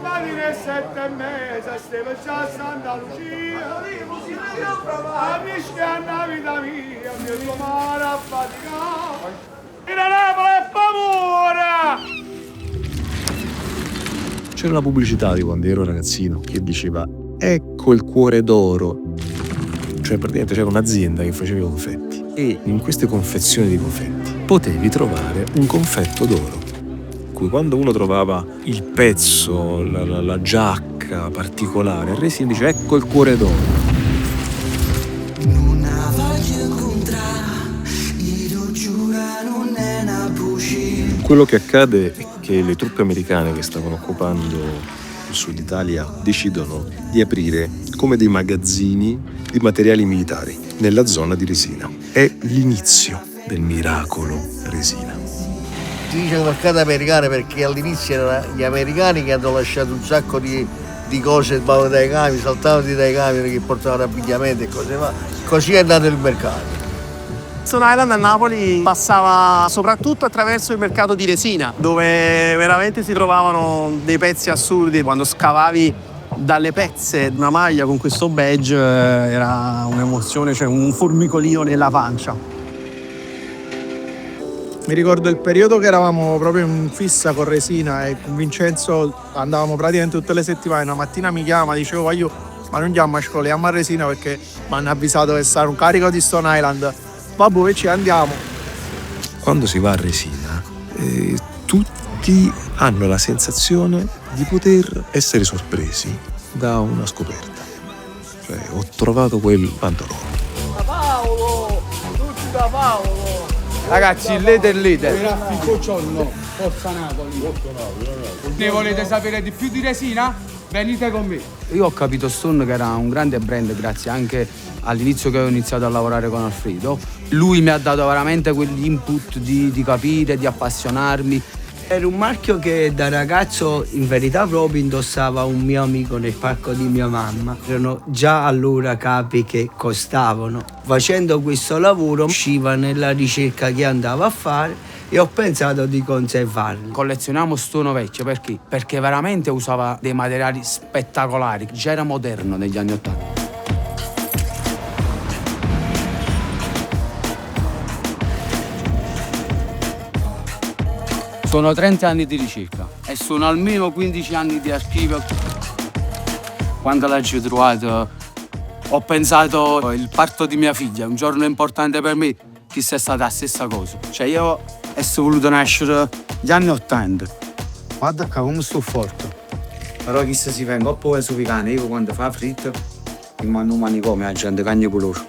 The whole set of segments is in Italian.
Mattina 7:30 stiamo già a Santa Lucia. Amici a vita mia, mio tuo mare affaticato. E la Napoli è paura! C'era una pubblicità di quando ero ragazzino che diceva ecco il cuore d'oro. Cioè praticamente c'era un'azienda che faceva i confetti e in queste confezioni di confetti potevi trovare un confetto d'oro. Cui quando uno trovava il pezzo, la giacca particolare, il resina dice ecco il cuore d'oro. Quello che accade è che le truppe americane che stavano occupando il sud Italia decidono di aprire come dei magazzini di materiali militari nella zona di Resina. È l'inizio del miracolo Resina. Si dice mercato americano perché all'inizio erano gli americani che hanno lasciato un sacco di cose dai camion, saltavano dai camion che portavano abbigliamento e cose, ma così è nato il mercato. Stone Island a Napoli passava soprattutto attraverso il mercato di Resina, dove veramente si trovavano dei pezzi assurdi. Quando scavavi dalle pezze una maglia con questo badge era un'emozione, cioè un formicolio nella pancia. Mi ricordo il periodo che eravamo proprio in fissa con Resina e con Vincenzo andavamo praticamente tutte le settimane. Una mattina mi chiama, dicevo voglio, ma non andiamo a scuola, andiamo a Resina perché mi hanno avvisato che sarà un carico di Stone Island. Vabbè, ci andiamo. Quando si va a Resina, tutti hanno la sensazione di poter essere sorpresi da una scoperta. Cioè, ho trovato quel pantalone. Da Paolo! Tutti da Paolo! Ragazzi, il leader. Raffico Forza Napoli. Ne volete sapere di più di Resina? Venite con me. Io ho capito Stone che era un grande brand grazie anche all'inizio che ho iniziato a lavorare con Alfredo. Lui mi ha dato veramente quegli input di capire, di appassionarmi. Era un marchio che da ragazzo in verità proprio indossava un mio amico nel parco di mia mamma. Erano già allora capi che costavano. Facendo questo lavoro usciva nella ricerca che andava a fare e ho pensato di conservarli. Collezioniamo Stone vecchio perché? Perché veramente usava dei materiali spettacolari. Già era moderno negli anni '80. Sono 30 anni di ricerca e sono almeno 15 anni di archivio. Quando l'ho trovato ho pensato il parto di mia figlia, un giorno importante per me, che sia stata la stessa cosa. Cioè io sono voluto nascere negli anni '80. Guarda come sto forte. Però chi si venga oppure su vicane, io quando fa fritto mi mando un manicomio a gente cagno con loro.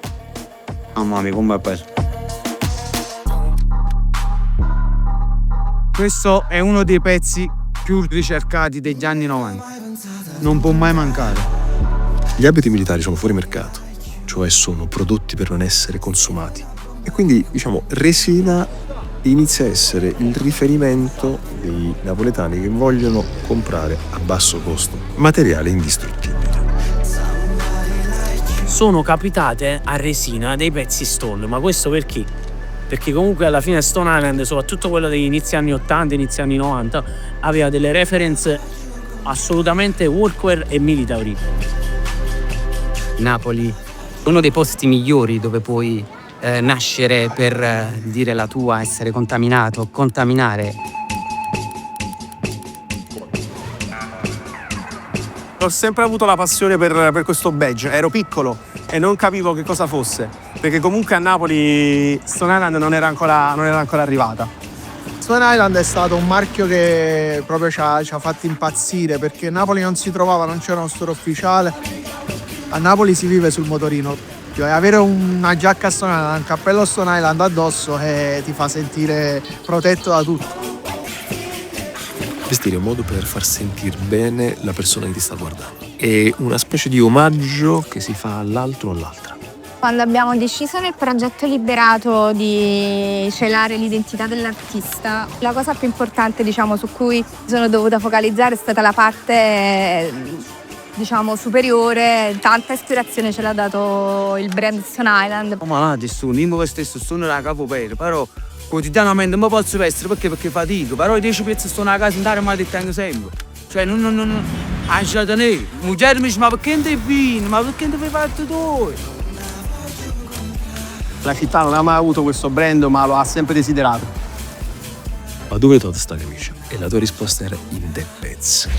Mamma mia, come è bello. Questo è uno dei pezzi più ricercati degli anni '90. Non può mai mancare. Gli abiti militari sono fuori mercato, cioè sono prodotti per non essere consumati. E quindi, Resina inizia a essere il riferimento dei napoletani che vogliono comprare a basso costo materiale indistruttibile. Sono capitate a Resina dei pezzi Stone, ma questo perché? Perché comunque alla fine Stone Island, soprattutto quello degli inizi anni 80, inizi anni 90, aveva delle reference assolutamente workwear e military. Napoli, uno dei posti migliori dove puoi nascere per dire la tua, essere contaminato, contaminare. Ho sempre avuto la passione per questo badge, ero piccolo e non capivo che cosa fosse, perché comunque a Napoli Stone Island non era ancora arrivata. Stone Island è stato un marchio che proprio ci ha fatto impazzire perché a Napoli non si trovava, non c'era uno store ufficiale. A Napoli si vive sul motorino. Cioè, avere una giacca Stone Island, un cappello Stone Island addosso ti fa sentire protetto da tutto. Vestire è un modo per far sentire bene la persona che ti sta guardando. È una specie di omaggio che si fa all'altro o all'altra. Quando abbiamo deciso nel progetto Liberato di celare l'identità dell'artista, la cosa più importante, su cui sono dovuta focalizzare è stata la parte, superiore. Tanta ispirazione ce l'ha dato il brand Stone Island. Ma là, io stesso sono la capo però quotidianamente non posso vestire perché fatico, però i 10 pezzi stanno a casa in terra ma li tengo sempre. Cioè, non. A Chardonnay. Moglie mi dice, ma perché non ti vino? Ma perché non ti fai fatto tu? La città non ha mai avuto questo brand, ma lo ha sempre desiderato. Ma dove è sta camicia? E la tua risposta era in The Pezzi.